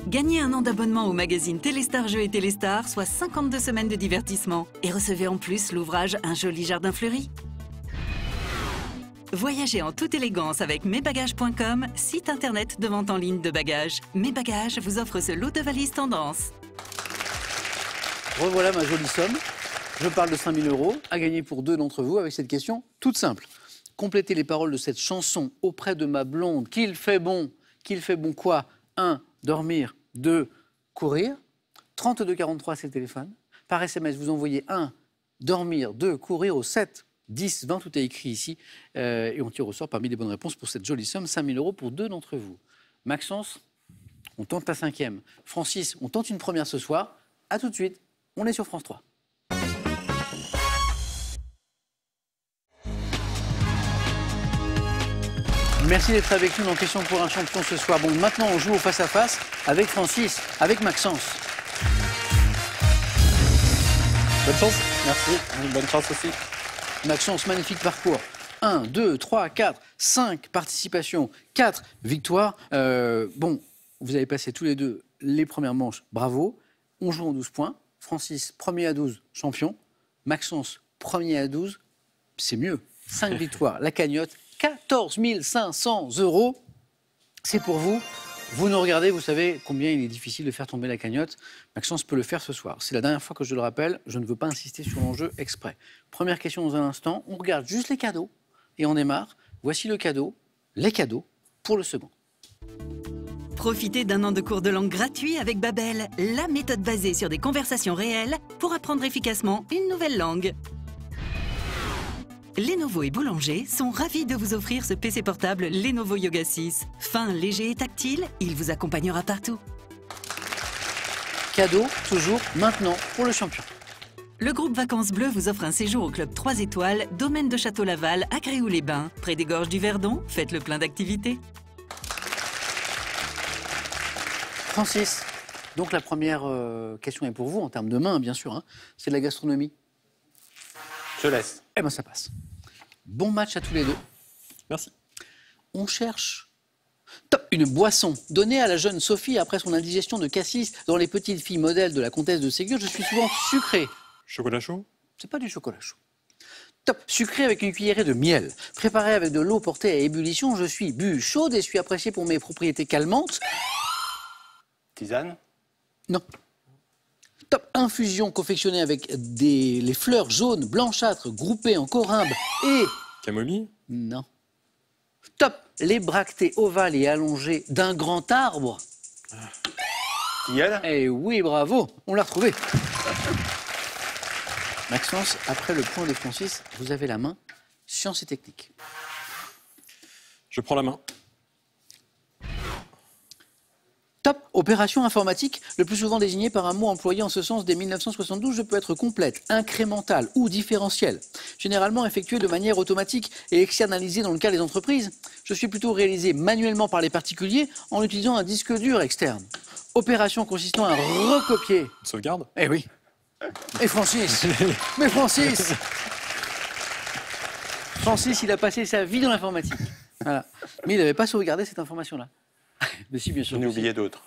[SPEAKER 7] Gagnez un an d'abonnement au magazine Téléstar Jeux et Téléstar, soit 52 semaines de divertissement. Et recevez en plus l'ouvrage Un joli jardin fleuri. Voyagez en toute élégance avec mesbagages.com, site internet de vente en ligne de bagages. Mes Bagages vous offre ce lot de valises tendance.
[SPEAKER 1] Revoilà ma jolie somme. Je parle de 5 000 € à gagner pour 2 d'entre vous avec cette question toute simple. Complétez les paroles de cette chanson auprès de ma blonde. Qu'il fait bon quoi? 1. Dormir. 2. Courir. 32 43, c'est le téléphone. Par SMS, vous envoyez 1. Dormir. 2. Courir au 7. 10, 20, tout est écrit ici. Et on tire au sort parmi les bonnes réponses pour cette jolie somme, 5 000 € pour 2 d'entre vous. Maxence, on tente la 5e. Francis, on tente une première ce soir. A tout de suite, on est sur France 3. Merci d'être avec nous dans Question pour un champion ce soir. Bon, maintenant on joue au face-à-face avec Francis, avec Maxence.
[SPEAKER 3] Bonne chance.
[SPEAKER 4] Merci, bonne chance aussi.
[SPEAKER 1] Maxence, magnifique parcours. 1, 2, 3, 4, 5 participations, 4 victoires. Bon, vous avez passé tous les deux les premières manches, bravo. On joue en 12 points. Francis, premier à 12, champion. Maxence, premier à 12, c'est mieux. 5 victoires, la cagnotte, 14 500 €. C'est pour vous. Vous nous regardez, vous savez combien il est difficile de faire tomber la cagnotte. Maxence peut le faire ce soir. C'est la dernière fois que je le rappelle. Je ne veux pas insister sur l'enjeu exprès. Première question dans un instant. On regarde juste les cadeaux et on démarre. Voici le cadeau, les cadeaux pour le second.
[SPEAKER 7] Profitez d'un an de cours de langue gratuit avec Babel, la méthode basée sur des conversations réelles pour apprendre efficacement une nouvelle langue. Lenovo et Boulanger sont ravis de vous offrir ce PC portable Lenovo Yoga 6. Fin, léger et tactile, il vous accompagnera partout.
[SPEAKER 1] Cadeau, toujours, maintenant, pour le champion.
[SPEAKER 7] Le groupe Vacances Bleues vous offre un séjour au club 3 étoiles, domaine de Château-Laval, à Gréoux-les-Bains, près des gorges du Verdon. Faites le plein d'activités.
[SPEAKER 1] Francis, donc la première question est pour vous, en termes de main, bien sûr. Hein. C'est de la gastronomie.
[SPEAKER 4] Je laisse.
[SPEAKER 1] Eh bien, ça passe. Bon match à tous les deux.
[SPEAKER 3] Merci.
[SPEAKER 1] On cherche une boisson donnée à la jeune Sophie après son indigestion de cassis dans Les petites filles modèles de la comtesse de Ségur. Je suis souvent sucré.
[SPEAKER 3] Chocolat chaud.
[SPEAKER 1] C'est pas du chocolat chaud. Top, sucré avec une cuillerée de miel. Préparé avec de l'eau portée à ébullition, je suis bu chaude et suis apprécié pour mes propriétés calmantes.
[SPEAKER 4] Tisane.
[SPEAKER 1] Non. Top, infusion confectionnée avec les fleurs jaunes blanchâtres groupées en corymbe et...
[SPEAKER 3] Camomille.
[SPEAKER 1] Non. Top, les bractées ovales et allongées d'un grand arbre.
[SPEAKER 4] Tilleul.
[SPEAKER 1] Eh oui, bravo, on l'a retrouvé. Maxence, après le point de Francis, vous avez la main. Sciences et techniques.
[SPEAKER 3] Je prends la main.
[SPEAKER 1] Top, opération informatique, le plus souvent désignée par un mot employé en ce sens dès 1972, je peux être complète, incrémentale ou différentielle. Généralement effectuée de manière automatique et externalisée dans le cas des entreprises, je suis plutôt réalisée manuellement par les particuliers en utilisant un disque dur externe. Opération consistant à recopier.
[SPEAKER 3] Une sauvegarde.
[SPEAKER 1] Eh oui. Et Francis. Mais Francis. Francis, il a passé sa vie dans l'informatique. Voilà. Mais il n'avait pas sauvegardé cette information-là. Mais si, bien sûr.
[SPEAKER 4] J'en ai oublié d'autres.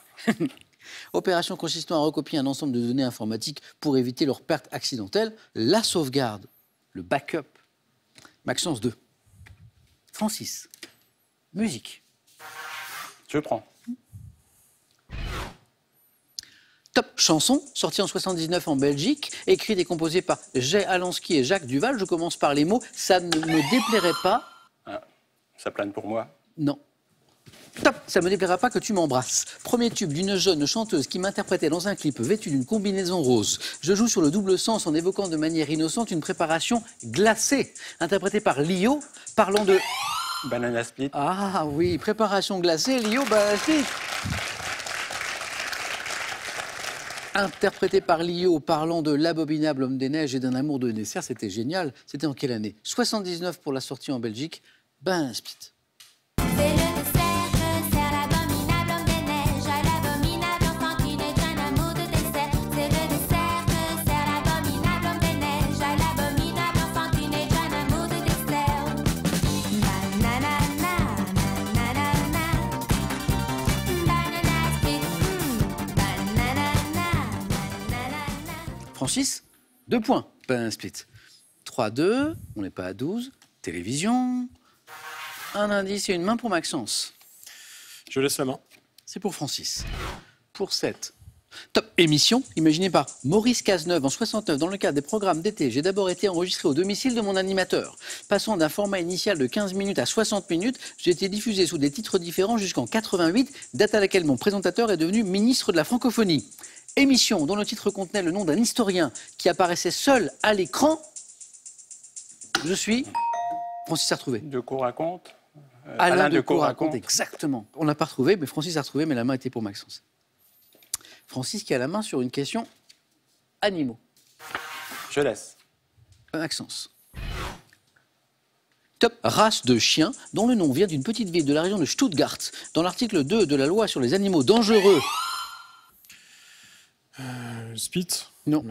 [SPEAKER 1] Opération consistant à recopier un ensemble de données informatiques pour éviter leur perte accidentelle. La sauvegarde, le backup. Maxence 2. Francis. Musique.
[SPEAKER 4] Je prends.
[SPEAKER 1] Top, chanson, sortie en 79 en Belgique, écrite et composée par Jay Alansky et Jacques Duval. Je commence par les mots « ça ne me déplairait pas ».
[SPEAKER 4] Ah, ça plane pour moi.
[SPEAKER 1] Non. Top, ça me déplaira pas que tu m'embrasses. Premier tube d'une jeune chanteuse qui m'interprétait dans un clip vêtue d'une combinaison rose. Je joue sur le double sens en évoquant de manière innocente une préparation glacée, interprétée par Lio, parlant de...
[SPEAKER 4] Banana split.
[SPEAKER 1] Ah oui, préparation glacée, Lio, banana split. Interprété par Lio, parlant de l'abominable homme des neiges et d'un amour de dessert, c'était génial. C'était en quelle année? 79 pour la sortie en Belgique, banana split.
[SPEAKER 8] C'est le dessert, l'abominable homme des neiges, l'abominable enfant qui n'est qu'un amour de dessert. C'est le dessert, l'abominable homme des neiges, l'abominable enfant qui n'est qu'un amour de dessert. Banana split, banana.
[SPEAKER 1] Francis, 2 points, banana split. 3-2, on n'est pas à 12. Télévision. un indice et une main pour Maxence.
[SPEAKER 3] Je laisse la main.
[SPEAKER 1] C'est pour Francis. Pour 7. Top émission, imaginée par Maurice Cazeneuve en 69 dans le cadre des programmes d'été. J'ai d'abord été enregistré au domicile de mon animateur. Passant d'un format initial de 15 minutes à 60 minutes, j'ai été diffusé sous des titres différents jusqu'en 88, date à laquelle mon présentateur est devenu ministre de la francophonie. Émission dont le titre contenait le nom d'un historien qui apparaissait seul à l'écran. Je suis Francis a retrouvé.
[SPEAKER 4] De cours raconte.
[SPEAKER 1] Alain de Cour-Raconte, exactement. On n'a pas retrouvé, mais Francis a retrouvé, mais la main était pour Maxence. Francis qui a la main sur une question animaux.
[SPEAKER 4] Je laisse.
[SPEAKER 1] Maxence. Top race de chien dont le nom vient d'une petite ville de la région de Stuttgart, dans l'article 2 de la loi sur les animaux dangereux.
[SPEAKER 3] Spitz.
[SPEAKER 1] Non.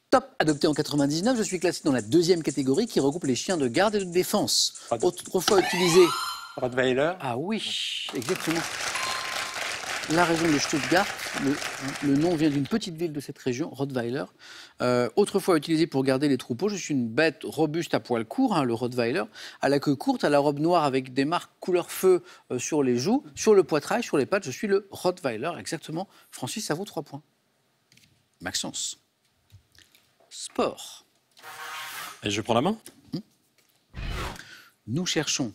[SPEAKER 1] Top adopté en 99, je suis classé dans la deuxième catégorie qui regroupe les chiens de garde et de défense. Autrefois utilisé.
[SPEAKER 4] Rottweiler.
[SPEAKER 1] Ah oui, exactement. La région de Stuttgart, le nom vient d'une petite ville de cette région, Rottweiler. Autrefois utilisé pour garder les troupeaux, je suis une bête robuste à poils courts, le Rottweiler, à la queue courte, à la robe noire avec des marques couleur feu sur les joues, sur le poitrail, sur les pattes, je suis le Rottweiler, exactement. Francis, ça vaut 3 points. Maxence. Sport.
[SPEAKER 3] Et je prends la main.
[SPEAKER 1] Nous cherchons.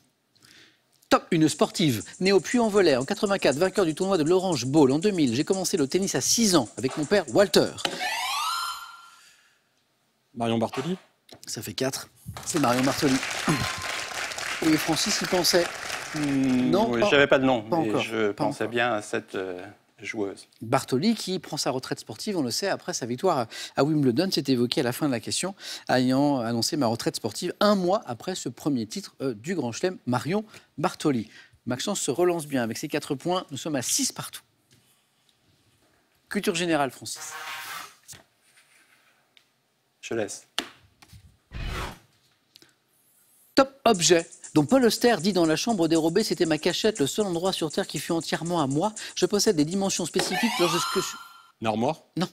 [SPEAKER 1] Top, une sportive, née au Puy-en-Velay en 84, vainqueur du tournoi de l'Orange Bowl en 2000. J'ai commencé le tennis à 6 ans avec mon père Walter.
[SPEAKER 3] Marion Bartoli.
[SPEAKER 1] Ça fait 4. C'est Marion Bartoli. Et Francis y pensait. Non,
[SPEAKER 4] oui, j'avais pas de nom,
[SPEAKER 1] pas
[SPEAKER 4] mais
[SPEAKER 1] encore,
[SPEAKER 4] je
[SPEAKER 1] pas
[SPEAKER 4] pensais
[SPEAKER 1] encore.
[SPEAKER 4] bien à cette joueuse.
[SPEAKER 1] Bartoli qui prend sa retraite sportive, on le sait, après sa victoire à Wimbledon, c'est évoqué à la fin de la question, ayant annoncé ma retraite sportive 1 mois après ce premier titre du Grand Chelem, Marion Bartoli. Maxence se relance bien avec ses 4 points, nous sommes à 6 partout. Culture générale, Francis.
[SPEAKER 4] Je laisse.
[SPEAKER 1] Top objet dont Paul Auster dit dans La chambre dérobée, c'était ma cachette, le seul endroit sur Terre qui fut entièrement à moi. Je possède des dimensions spécifiques lorsque je...
[SPEAKER 3] Une armoire.
[SPEAKER 1] Non.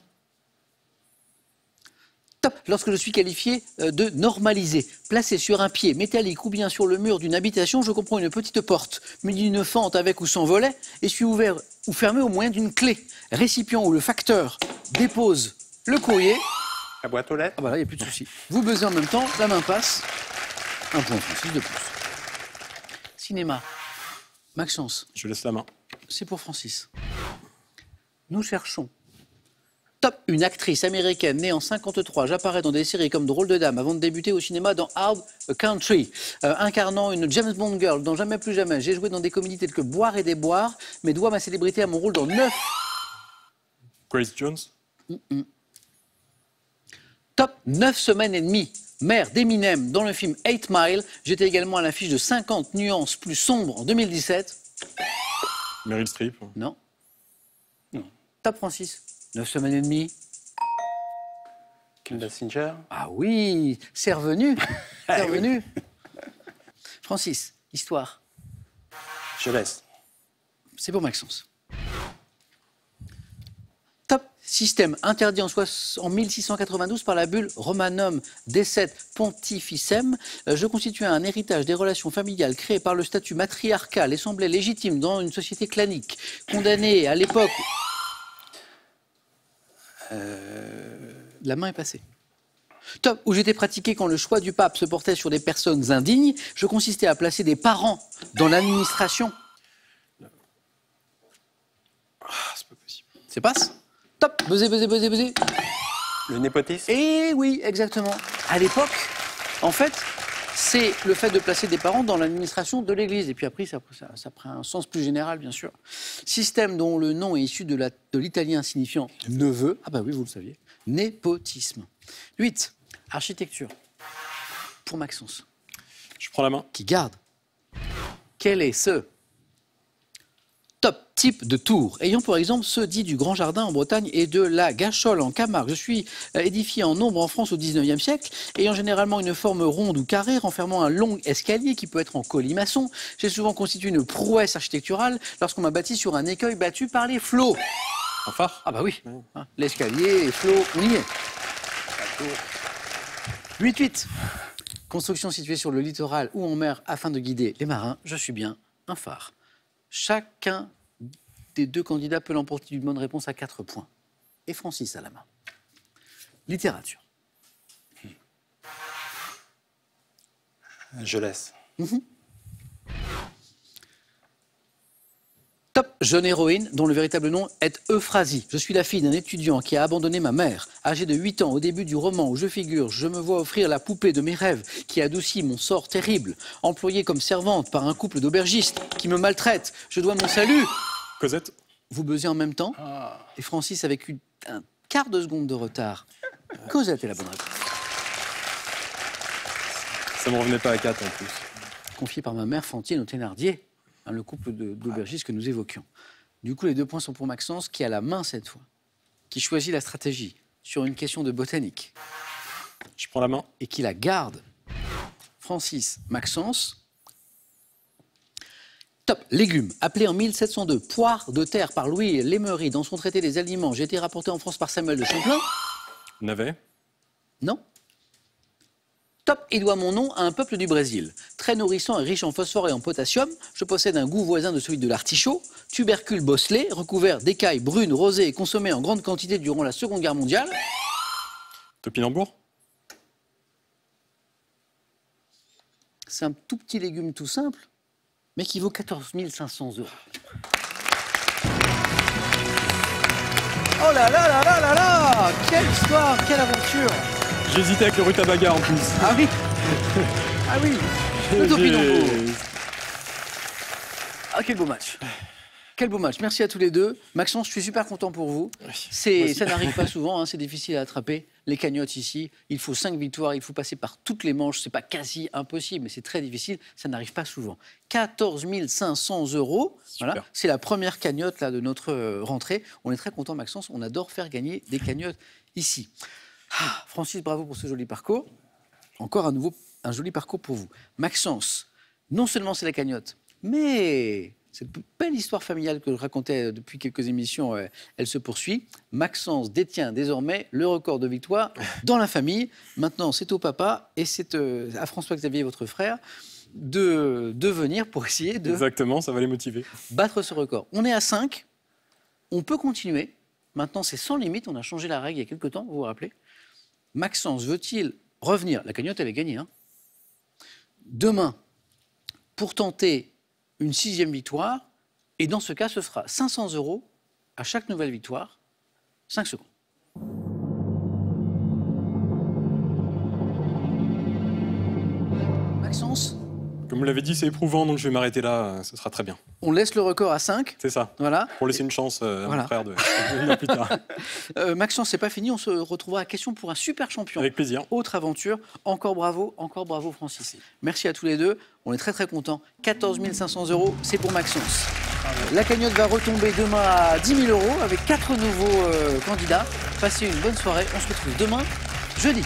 [SPEAKER 1] Top, lorsque je suis qualifié de normalisé, placé sur un pied métallique ou bien sur le mur d'une habitation, je comprends une petite porte, munie d'une fente avec ou sans volet, et suis ouvert ou fermé au moyen d'une clé. Récipient où le facteur dépose le courrier.
[SPEAKER 4] La boîte aux lettres.
[SPEAKER 1] Ah bah là, il n'y a plus de souci. Vous buzzez en même temps, la main passe. 1 point Francis de plus. Cinéma. Maxence.
[SPEAKER 3] Je laisse la main.
[SPEAKER 1] C'est pour Francis. Nous cherchons. Top, une actrice américaine née en 53. J'apparais dans des séries comme Drôle de Dame avant de débuter au cinéma dans Hard Country. Incarnant une James Bond girl dans Jamais plus jamais. J'ai joué dans des comédies telles que Boire et déboire, mais dois ma célébrité à mon rôle dans 9.
[SPEAKER 3] Grace Jones.
[SPEAKER 1] Top, 9 semaines et demie. Mère d'Eminem dans le film 8 Mile. J'étais également à l'affiche de 50 nuances plus sombres en 2017.
[SPEAKER 3] Meryl Streep.
[SPEAKER 1] Non. Non. Top, Francis. 9 semaines et demie.
[SPEAKER 4] Kim Basinger.
[SPEAKER 1] Ah oui, c'est revenu. C'est revenu. Francis, histoire.
[SPEAKER 4] Je laisse.
[SPEAKER 1] C'est pour Maxence. Top, système interdit en 1692 par la bulle Romanum Decet Pontificem. Je constituais un héritage des relations familiales créées par le statut matriarcal et semblait légitime dans une société clanique. Condamné à l'époque... La main est passée. Top, où j'étais pratiqué quand le choix du pape se portait sur des personnes indignes, je consistais à placer des parents dans l'administration.
[SPEAKER 3] C'est pas possible.
[SPEAKER 1] C'est passe. Top, buzzer, buzzer, buzzer, buzzer.
[SPEAKER 4] Le népotisme.
[SPEAKER 1] Et oui, exactement. À l'époque, en fait, c'est le fait de placer des parents dans l'administration de l'Église. Et puis après, ça prend un sens plus général, bien sûr. Système dont le nom est issu de l'italien signifiant neveu. Ah bah oui, vous le saviez. Népotisme. 8. Architecture. Pour Maxence.
[SPEAKER 3] Je prends la main.
[SPEAKER 1] Qui garde. Quel est ce top type de tour, ayant pour exemple ceux dits du Grand Jardin en Bretagne et de la Gachole en Camargue. Je suis édifié en nombre en France au 19e siècle, ayant généralement une forme ronde ou carrée, renfermant un long escalier qui peut être en colimaçon. J'ai souvent constitué une prouesse architecturale lorsqu'on m'a bâti sur un écueil battu par les flots.
[SPEAKER 3] Un phare.
[SPEAKER 1] Ah bah oui, hein, l'escalier, les flots, on y est. 8-8. Construction située sur le littoral ou en mer afin de guider les marins. Je suis bien un phare. Chacun des deux candidats peut l'emporter d'une bonne réponse à 4 points. Et Francis à la main. Littérature.
[SPEAKER 4] Je laisse.
[SPEAKER 1] Top, jeune héroïne dont le véritable nom est Euphrasie. Je suis la fille d'un étudiant qui a abandonné ma mère. Âgée de 8 ans, au début du roman où je figure, je me vois offrir la poupée de mes rêves qui adoucit mon sort terrible. Employée comme servante par un couple d'aubergistes qui me maltraitent. Je dois mon salut.
[SPEAKER 3] Cosette.
[SPEAKER 1] Vous buzzez en même temps. Et Francis, avec un quart de seconde de retard. Cosette est la bonne réponse.
[SPEAKER 3] Ça me revenait pas à 4 en plus.
[SPEAKER 1] Confiée par ma mère Fantine au Thénardier. Le couple d'aubergistes que nous évoquions. Du coup, les 2 points sont pour Maxence, qui a la main cette fois, qui choisit la stratégie sur une question de botanique.
[SPEAKER 3] Je prends la main.
[SPEAKER 1] Et qui la garde. Francis, Maxence. Top, légumes, appelé en 1702 poire de terre par Louis Lemery dans son traité des aliments, j'ai été rapporté en France par Samuel de Champlain.
[SPEAKER 3] Navet.
[SPEAKER 1] Non. Top, il doit mon nom à un peuple du Brésil. Très nourrissant et riche en phosphore et en potassium, je possède un goût voisin de celui de l'artichaut. Tubercule bosselé, recouvert d'écailles brunes, rosées et consommé en grande quantité durant la Seconde Guerre mondiale.
[SPEAKER 3] Topinambour.
[SPEAKER 1] C'est un tout petit légume tout simple, mais qui vaut 14 500 €. Oh là là là là là là! Quelle histoire, quelle aventure!
[SPEAKER 3] J'hésitais avec le rutabaga en plus.
[SPEAKER 1] Ah oui. Ah oui. Le topinambour. Ah, quel beau match. Quel beau match. Merci à tous les deux. Maxence, je suis super content pour vous. Ça n'arrive pas souvent, hein, c'est difficile à attraper. Les cagnottes ici, il faut 5 victoires, il faut passer par toutes les manches. C'est pas quasi impossible, mais c'est très difficile. Ça n'arrive pas souvent. 14 500 €. Voilà. C'est la première cagnotte là, de notre rentrée. On est très content, Maxence. On adore faire gagner des cagnottes ici. Ah, Francis, bravo pour ce joli parcours. Encore à nouveau, un joli parcours pour vous. Maxence, non seulement c'est la cagnotte, mais cette belle histoire familiale que je racontais depuis quelques émissions, elle se poursuit. Maxence détient désormais le record de victoire dans la famille. Maintenant, c'est au papa et c'est à François-Xavier, votre frère, de venir pour essayer de...
[SPEAKER 3] Exactement, ça va les motiver.
[SPEAKER 1] Battre ce record. On est à 5, on peut continuer. Maintenant, c'est sans limite, on a changé la règle il y a quelques temps, vous vous rappelez. Maxence veut-il revenir? La cagnotte, elle est gagnée. Hein, demain, pour tenter une 6e victoire. Et dans ce cas, ce sera 500 € à chaque nouvelle victoire. 5 secondes. Maxence?
[SPEAKER 3] Comme vous l'avez dit, c'est éprouvant, donc je vais m'arrêter là. Ce sera très bien.
[SPEAKER 1] On laisse le record à 5.
[SPEAKER 3] C'est ça.
[SPEAKER 1] Voilà.
[SPEAKER 3] Pour laisser une chance à mon frère de venir plus tard.
[SPEAKER 1] Maxence, c'est pas fini. On se retrouvera à question pour un super champion.
[SPEAKER 3] Avec plaisir.
[SPEAKER 1] Autre aventure. Encore bravo Francis. Merci à tous les deux. On est très très contents. 14 500 €, c'est pour Maxence. La cagnotte va retomber demain à 10 000 € avec 4 nouveaux candidats. Passez une bonne soirée. On se retrouve demain, jeudi.